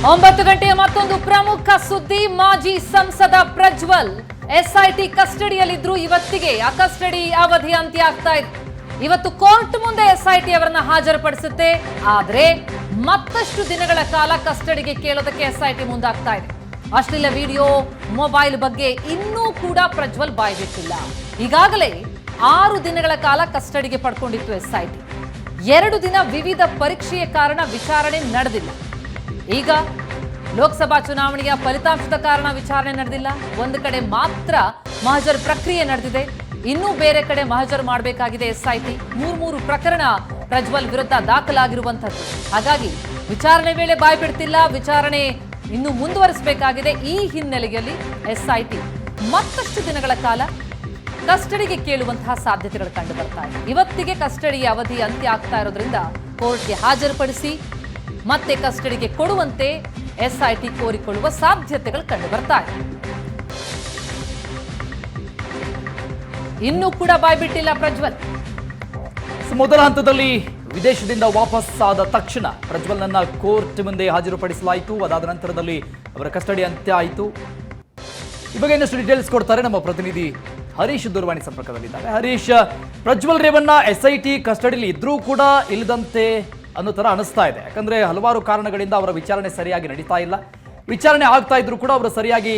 9 ಗಂಟೆಯ ಮತ್ತೊಂದು ಪ್ರಮುಖ ಸುದ್ದಿ. ಮಾಜಿ ಸಂಸದ ಪ್ರಜ್ವಲ್ ಎಸ್ಐಟಿ ಕಸ್ಟಡಿಯಲ್ಲಿದ್ರು. ಇವತ್ತಿಗೆ ಆ ಕಸ್ಟಡಿ ಅವಧಿ ಅಂತ್ಯ ಆಗ್ತಾ ಇದೆ. ಇವತ್ತು ಕೋರ್ಟ್ ಮುಂದೆ ಎಸ್ಐಟಿ ಅವರನ್ನ ಹಾಜರುಪಡಿಸುತ್ತೆ. ಆದ್ರೆ ಮತ್ತಷ್ಟು ದಿನಗಳ ಕಾಲ ಕಸ್ಟಡಿಗೆ ಕೇಳೋದಕ್ಕೆ ಎಸ್ಐಟಿ ಮುಂದಾಗ್ತಾ ಇದೆ. ಅಶ್ಲೀಲ ವಿಡಿಯೋ, ಮೊಬೈಲ್ ಬಗ್ಗೆ ಇನ್ನೂ ಕೂಡ ಪ್ರಜ್ವಲ್ ಬಾಯ್ಬಿಟ್ಟಿಲ್ಲ. ಈಗಾಗಲೇ 6 ದಿನಗಳ ಕಾಲ ಕಸ್ಟಡಿಗೆ ಪಡ್ಕೊಂಡಿತ್ತು ಎಸ್ಐಟಿ. 2 ದಿನ ವಿವಿಧ ಪರೀಕ್ಷೆಯ ಕಾರಣ ವಿಚಾರಣೆ ನಡೆದಿಲ್ಲ. ಈಗ ಲೋಕಸಭಾ ಚುನಾವಣೆಯ ಫಲಿತಾಂಶದ ಕಾರಣ ವಿಚಾರಣೆ ನಡೆದಿಲ್ಲ. ಒಂದು ಕಡೆ ಮಾತ್ರ ಮಹಜರ್ ಪ್ರಕ್ರಿಯೆ ನಡೆದಿದೆ, ಇನ್ನೂ ಬೇರೆ ಕಡೆ ಮಹಜರ್ ಮಾಡಬೇಕಾಗಿದೆ ಎಸ್ಐಟಿ. 3 ಪ್ರಕರಣ ಪ್ರಜ್ವಲ್ ವಿರುದ್ಧ ದಾಖಲಾಗಿರುವಂಥದ್ದು. ಹಾಗಾಗಿ ವಿಚಾರಣೆ ವೇಳೆ ಬಾಯ್ಬಿಡ್ತಿಲ್ಲ, ವಿಚಾರಣೆ ಇನ್ನೂ ಮುಂದುವರಿಸಬೇಕಾಗಿದೆ. ಈ ಹಿನ್ನೆಲೆಯಲ್ಲಿ ಎಸ್ಐಟಿ ಮತ್ತಷ್ಟು ದಿನಗಳ ಕಾಲ ಕಸ್ಟಡಿಗೆ ಕೇಳುವಂತಹ ಸಾಧ್ಯತೆಗಳು ಕಂಡು ಬರ್ತಾ ಇದೆ. ಇವತ್ತಿಗೆ ಕಸ್ಟಡಿಯ ಅವಧಿ ಅಂತ್ಯ ಆಗ್ತಾ ಇರೋದ್ರಿಂದ ಕೋರ್ಟ್ಗೆ ಹಾಜರುಪಡಿಸಿ ಮತ್ತೆ ಕಸ್ಟಡಿಗೆ ಕೊಡುವಂತೆ ಎಸ್ಐಟಿ ಕೋರಿಕೊಳ್ಳುವ ಸಾಧ್ಯತೆಗಳು ಕಂಡು ಬರ್ತಾ ಇದೆ. ಇನ್ನೂ ಕೂಡ ಬಾಯ್ಬಿಟ್ಟಿಲ್ಲ ಪ್ರಜ್ವಲ್. ಮೊದಲ ಹಂತದಲ್ಲಿ ವಿದೇಶದಿಂದ ವಾಪಸ್ ಆದ ತಕ್ಷಣ ಪ್ರಜ್ವಲ್ನನ್ನ ಕೋರ್ಟ್ ಮುಂದೆ ಹಾಜರುಪಡಿಸಲಾಯಿತು. ಅದಾದ ನಂತರದಲ್ಲಿ ಅವರ ಕಸ್ಟಡಿ ಅಂತ್ಯ ಆಯಿತು. ಈ ಬಗ್ಗೆ ಇನ್ನಷ್ಟು ಡೀಟೇಲ್ಸ್ ಕೊಡ್ತಾರೆ ನಮ್ಮ ಪ್ರತಿನಿಧಿ ಹರೀಶ್ ದೂರವಾಣಿ ಸಂಪರ್ಕದಲ್ಲಿದ್ದಾರೆ. ಹರೀಶ್, ಪ್ರಜ್ವಲ್ ರೇವಣ್ಣ ಎಸ್ಐಟಿ ಕಸ್ಟಡಿಯಲ್ಲಿ ಇದ್ರೂ ಕೂಡ ಇಲ್ಲದಂತೆ ಅನ್ನೋ ತರ ಅನಿಸ್ತಾ ಇದೆ. ಯಾಕಂದ್ರೆ ಹಲವಾರು ಕಾರಣಗಳಿಂದ ಅವರ ವಿಚಾರಣೆ ಸರಿಯಾಗಿ ನಡೀತಾ ಇಲ್ಲ. ವಿಚಾರಣೆ ಆಗ್ತಾ ಇದ್ರು ಕೂಡ ಅವರು ಸರಿಯಾಗಿ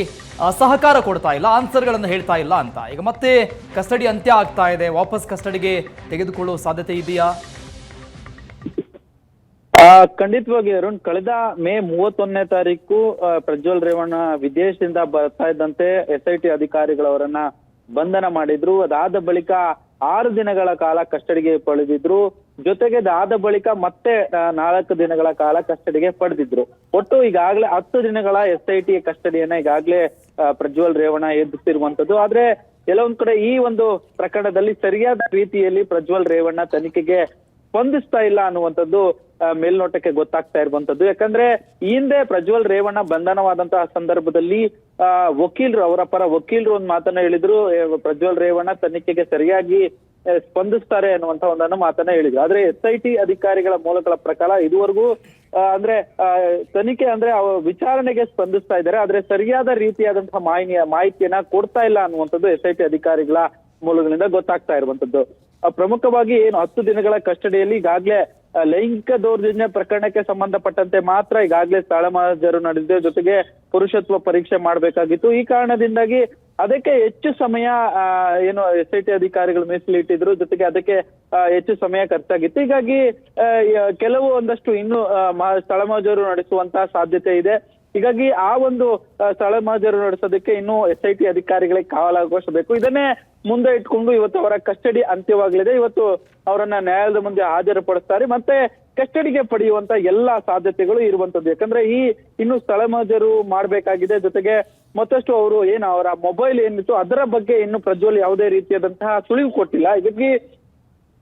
ಸಹಕಾರ ಕೊಡ್ತಾ ಇಲ್ಲ, ಆನ್ಸರ್ಗಳನ್ನು ಹೇಳ್ತಾ ಇಲ್ಲ ಅಂತ. ಈಗ ಮತ್ತೆ ಕಸ್ಟಡಿ ಅಂತ್ಯ ಆಗ್ತಾ ಇದೆ. ವಾಪಸ್ ಕಸ್ಟಡಿಗೆ ತೆಗೆದುಕೊಳ್ಳುವ ಸಾಧ್ಯತೆ ಇದೆಯಾ? ಖಂಡಿತವಾಗಿ ಅರುಣ್, ಕಳೆದ ಮೇ 31ನೇ ತಾರೀಕು ಪ್ರಜ್ವಲ್ ರೇವಣ್ಣ ವಿದೇಶದಿಂದ ಬರ್ತಾ ಇದ್ದಂತೆ ಎಸ್ಐಟಿ ಅಧಿಕಾರಿಗಳವರನ್ನ ಬಂಧನ ಮಾಡಿದ್ರು. ಅದಾದ ಬಳಿಕ 6 ದಿನಗಳ ಕಾಲ ಕಸ್ಟಡಿಗೆ ಪಡೆದಿದ್ರು. ಜೊತೆಗೆ ಅದಾದ ಬಳಿಕ ಮತ್ತೆ 4 ದಿನಗಳ ಕಾಲ ಕಸ್ಟಡಿಗೆ ಪಡೆದಿದ್ರು. ಒಟ್ಟು ಈಗಾಗಲೇ 10 ದಿನಗಳ ಎಸ್ಐಟಿ ಕಸ್ಟಡಿಯನ್ನ ಈಗಾಗಲೇ ಪ್ರಜ್ವಲ್ ರೇವಣ್ಣ ಎದುರಿಸಿರುವಂತದ್ದು. ಆದ್ರೆ ಕೆಲವೊಂದ್ ಕಡೆ ಈ ಒಂದು ಪ್ರಕರಣದಲ್ಲಿ ಸರಿಯಾದ ರೀತಿಯಲ್ಲಿ ಪ್ರಜ್ವಲ್ ರೇವಣ್ಣ ತನಿಖೆಗೆ ಸ್ಪಂದಿಸ್ತಾ ಇಲ್ಲ ಅನ್ನುವಂಥದ್ದು ಮೇಲ್ನೋಟಕ್ಕೆ ಗೊತ್ತಾಗ್ತಾ ಇರುವಂತದ್ದು. ಯಾಕಂದ್ರೆ ಈ ಹಿಂದೆ ಪ್ರಜ್ವಲ್ ರೇವಣ್ಣ ಬಂಧನವಾದಂತಹ ಸಂದರ್ಭದಲ್ಲಿ ವಕೀಲರು, ಅವರ ಪರ ವಕೀಲರು ಒಂದು ಮಾತನ್ನ ಹೇಳಿದ್ರು, ಪ್ರಜ್ವಲ್ ರೇವಣ್ಣ ತನಿಖೆಗೆ ಸರಿಯಾಗಿ ಸ್ಪಂದಿಸ್ತಾರೆ ಅನ್ನುವಂತ ಒಂದನ್ನು ಮಾತನ್ನ ಹೇಳಿದ್ರು. ಆದ್ರೆ ಎಸ್ಐಟಿ ಅಧಿಕಾರಿಗಳ ಮೂಲಗಳ ಪ್ರಕಾರ ಇದುವರೆಗೂ ಅಂದ್ರೆ ತನಿಖೆ ಅಂದ್ರೆ ವಿಚಾರಣೆಗೆ ಸ್ಪಂದಿಸ್ತಾ ಇದ್ದಾರೆ, ಆದ್ರೆ ಸರಿಯಾದ ರೀತಿಯಾದಂತಹ ಮಾಹಿತಿಯನ್ನ ಕೊಡ್ತಾ ಇಲ್ಲ ಅನ್ನುವಂಥದ್ದು ಎಸ್ಐಟಿ ಅಧಿಕಾರಿಗಳ ಮೂಲಗಳಿಂದ ಗೊತ್ತಾಗ್ತಾ ಇರುವಂತದ್ದು. ಪ್ರಮುಖವಾಗಿ ಏನು 10 ದಿನಗಳ ಕಸ್ಟಡಿಯಲ್ಲಿ ಈಗಾಗಲೇ ಲೈಂಗಿಕ ದೌರ್ಜನ್ಯ ಪ್ರಕರಣಕ್ಕೆ ಸಂಬಂಧಪಟ್ಟಂತೆ ಮಾತ್ರ ಈಗಾಗಲೇ ಸ್ಥಳ ಮಹಜರು ನಡೆದಿದೆ. ಜೊತೆಗೆ ಪುರುಷತ್ವ ಪರೀಕ್ಷೆ ಮಾಡಬೇಕಾಗಿತ್ತು. ಈ ಕಾರಣದಿಂದಾಗಿ ಅದಕ್ಕೆ ಹೆಚ್ಚು ಸಮಯ ಏನು ಎಸ್ಐಟಿ ಅಧಿಕಾರಿಗಳು ಮೀಸಲಿಟ್ಟಿದ್ರು. ಜೊತೆಗೆ ಅದಕ್ಕೆ ಹೆಚ್ಚು ಸಮಯ ಖರ್ಚಾಗಿತ್ತು. ಹೀಗಾಗಿ ಒಂದಷ್ಟು ಇನ್ನು ಸ್ಥಳ ಮಹಜರು ನಡೆಸುವಂತಹ ಸಾಧ್ಯತೆ ಇದೆ. ಹೀಗಾಗಿ ಆ ಒಂದು ಸ್ಥಳ ಮಹಜರು ನಡೆಸೋದಕ್ಕೆ ಇನ್ನು ಎಸ್ಐಟಿ ಅಧಿಕಾರಿಗಳಿಗೆ ಕಾಲಾವಕಾಶ ಬೇಕು. ಇದನ್ನೇ ಮುಂದೆ ಇಟ್ಕೊಂಡು ಇವತ್ತು ಅವರ ಕಸ್ಟಡಿ ಅಂತ್ಯವಾಗಲಿದೆ. ಇವತ್ತು ಅವರನ್ನ ನ್ಯಾಯಾಲಯದ ಮುಂದೆ ಹಾಜರುಪಡಿಸ್ತಾರೆ. ಮತ್ತೆ ಕಸ್ಟಡಿಗೆ ಪಡೆಯುವಂತ ಎಲ್ಲಾ ಸಾಧ್ಯತೆಗಳು ಇರುವಂತದ್ದು. ಯಾಕಂದ್ರೆ ಇನ್ನು ಸ್ಥಳ ಮಹಜರು ಮಾಡ್ಬೇಕಾಗಿದೆ. ಜೊತೆಗೆ ಮತ್ತಷ್ಟು ಅವರು ಅವರ ಮೊಬೈಲ್ ಏನಿತ್ತು ಅದರ ಬಗ್ಗೆ ಇನ್ನು ಪ್ರಜ್ವಲ್ ಯಾವುದೇ ರೀತಿಯಾದಂತಹ ಸುಳಿವು ಕೊಟ್ಟಿಲ್ಲ. ಹೀಗಾಗಿ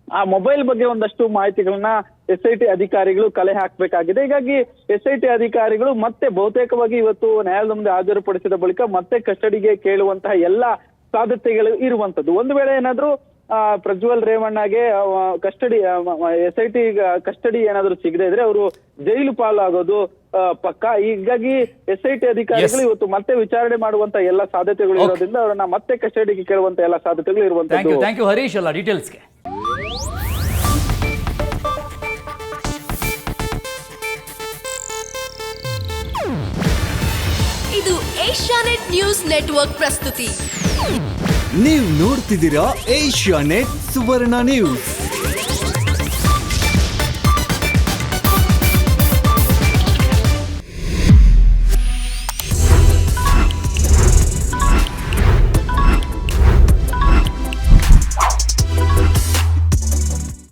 ಆ ಮೊಬೈಲ್ ಬಗ್ಗೆ ಒಂದಷ್ಟು ಮಾಹಿತಿಗಳನ್ನ ಎಸ್ಐಟಿ ಅಧಿಕಾರಿಗಳು ಕಲೆ ಹಾಕ್ಬೇಕಾಗಿದೆ. ಹೀಗಾಗಿ ಎಸ್ಐಟಿ ಅಧಿಕಾರಿಗಳು ಮತ್ತೆ ಬಹುತೇಕವಾಗಿ ಇವತ್ತು ನ್ಯಾಯಾಲಯದ ಮುಂದೆ ಹಾಜರುಪಡಿಸಿದ ಬಳಿಕ ಮತ್ತೆ ಕಸ್ಟಡಿಗೆ ಕೇಳುವಂತಹ ಎಲ್ಲಾ ಸಾಧ್ಯತೆಗಳು ಇರುವಂತದ್ದು. ಒಂದು ವೇಳೆ ಏನಾದ್ರೂ ಪ್ರಜ್ವಲ್ ರೇವಣ್ಣಗೆ ಕಸ್ಟಡಿ ಎಸ್ಐಟಿ ಕಸ್ಟಡಿ ಏನಾದ್ರು ಸಿಗದೆ ಇದ್ರೆ ಅವರು ಜೈಲು ಪಾಲಾಗೋದು ಪಕ್ಕ. ಹೀಗಾಗಿ ಎಸ್ಐಟಿ ಅಧಿಕಾರಿಗಳು ಇವತ್ತು ಮತ್ತೆ ವಿಚಾರಣೆ ಮಾಡುವಂತ ಎಲ್ಲ ಸಾಧ್ಯತೆಗಳು ಇರೋದ್ರಿಂದ ಅವರನ್ನ ಮತ್ತೆ ಕಸ್ಟಡಿಗೆ ಕೇಳುವಂತ ಎಲ್ಲ ಸಾಧ್ಯತೆಗಳು ಇರುವಂತದ್ದು. ಥ್ಯಾಂಕ್ ಯು ಹರೀಶ್ ಎಲ್ಲ ಡೀಟೇಲ್ಸ್ಗೆ. ಇದು ಏಷ್ಯಾನೆಟ್ ನ್ಯೂಸ್ ನೆಟ್ವರ್ಕ್ ಪ್ರಸ್ತುತಿ. ನೀವು ನೋಡ್ತಿದ್ದೀರಾ ಏಷ್ಯಾನೆಟ್ ಸುವರ್ಣ ನ್ಯೂಸ್.